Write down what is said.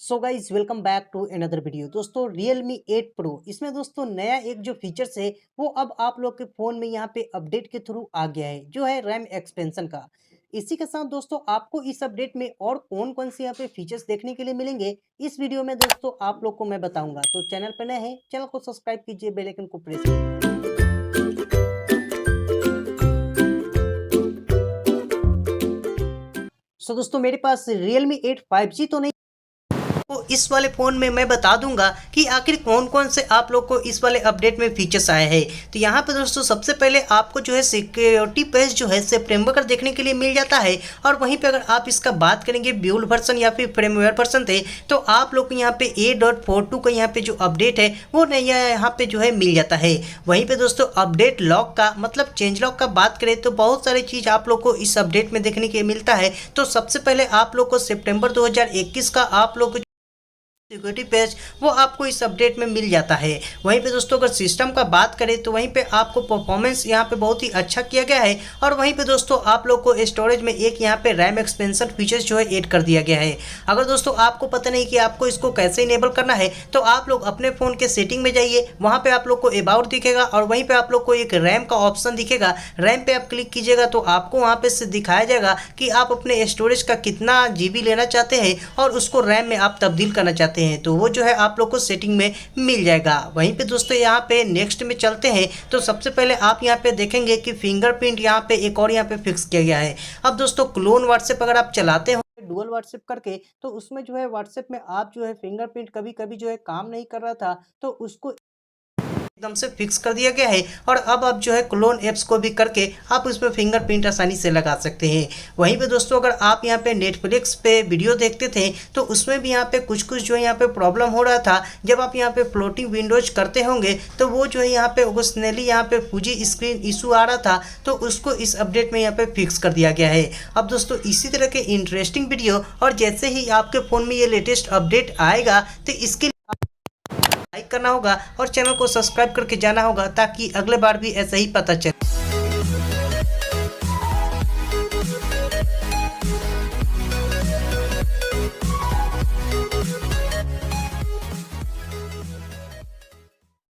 So guys welcome back to another video. दोस्तों Realme 8 Pro इसमें दोस्तों नया एक जो फीचर्स है वो अब आप लोग के फ़ोन में यहाँ पे अपडेट के थ्रू आ गया है, जो है रैम एक्सपेंशन का। इसी के साथ दोस्तों आपको इस अपडेट में और कौन कौन से यहाँ पे फीचर्स देखने के लिए मिलेंगे, इस वीडियो में दोस्तों आप लोग को मैं बताऊंगा। तो चैनल पर नए हैं, चैनल को सब्सक्राइब कीजिए, बेल आइकन को प्रेस कीजिए। सो दोस्तों मेरे पास Realme 8 5G तो नहीं, तो इस वाले फ़ोन में मैं बता दूंगा कि आखिर कौन कौन से आप लोग को इस वाले अपडेट में फीचर्स आए हैं। तो यहाँ पे दोस्तों सबसे पहले आपको जो है सिक्योरिटी पेज जो है सितंबर का देखने के लिए मिल जाता है। और वहीं पे अगर आप इसका बात करेंगे बिल्ड वर्जन या फिर फ्रेमवेयर वर्जन थे, तो आप लोग को यहाँ पे 8.42 का यहाँ पे जो अपडेट है वो नया यहाँ पे जो है मिल जाता है। वहीं पे दोस्तों अपडेट लॉक का मतलब चेंज लॉक का बात करें तो बहुत सारी चीज़ आप लोग को इस अपडेट में देखने के मिलता है। तो सबसे पहले आप लोग को सितंबर 2021 का आप लोग सिक्योरिटी पेज वो आपको इस अपडेट में मिल जाता है। वहीं पे दोस्तों अगर सिस्टम का बात करें तो वहीं पे आपको परफॉर्मेंस यहाँ पे बहुत ही अच्छा किया गया है। और वहीं पे दोस्तों आप लोग को स्टोरेज में एक यहाँ पे रैम एक्सपेंशन फीचर्स जो है ऐड कर दिया गया है। अगर दोस्तों आपको पता नहीं कि आपको इसको कैसे इनेबल करना है, तो आप लोग अपने फ़ोन के सेटिंग में जाइए, वहाँ पर आप लोग को अबाउट दिखेगा और वहीं पर आप लोग को एक रैम का ऑप्शन दिखेगा। रैम पे आप क्लिक कीजिएगा तो आपको वहाँ पे से दिखाया जाएगा कि आप अपने स्टोरेज का कितना GB लेना चाहते हैं और उसको रैम में आप तब्दील करना चाहते हैं, तो वो जो है आप लोग को सेटिंग में मिल जाएगा। वहीं पे दोस्तों यहाँ पे नेक्स्ट में चलते हैं। तो सबसे पहले आप यहाँ पे देखेंगे कि फिंगरप्रिंट यहाँ पे एक और यहाँ पे फिक्स किया गया है। अब दोस्तों क्लोन व्हाट्सएप अगर आप चलाते हो डुअल व्हाट्सएप करके, तो उसमें जो है व्हाट्सएप में आप जो है फिंगरप्रिंट कभी कभी जो है काम नहीं कर रहा था, तो उसको एकदम से फिक्स कर दिया गया है। और अब आप जो है क्लोन ऐप्स को भी करके आप उसमें फिंगरप्रिंट आसानी से लगा सकते हैं। वहीं पे दोस्तों अगर आप यहाँ पे नेटफ्लिक्स पे वीडियो देखते थे, तो उसमें भी यहाँ पे कुछ जो है यहाँ पे प्रॉब्लम हो रहा था। जब आप यहाँ पे फ्लोटिंग विंडोज करते होंगे तो वो जो है यहाँ पे ओकेजनली यहाँ पे फुजी स्क्रीन इशू आ रहा था, तो उसको इस अपडेट में यहाँ पे फिक्स कर दिया गया है। अब दोस्तों इसी तरह के इंटरेस्टिंग वीडियो और जैसे ही आपके फ़ोन में ये लेटेस्ट अपडेट आएगा, तो इसके लाइक करना होगा और चैनल को सब्सक्राइब करके जाना होगा, ताकि अगले बार भी ऐसा ही पता चले।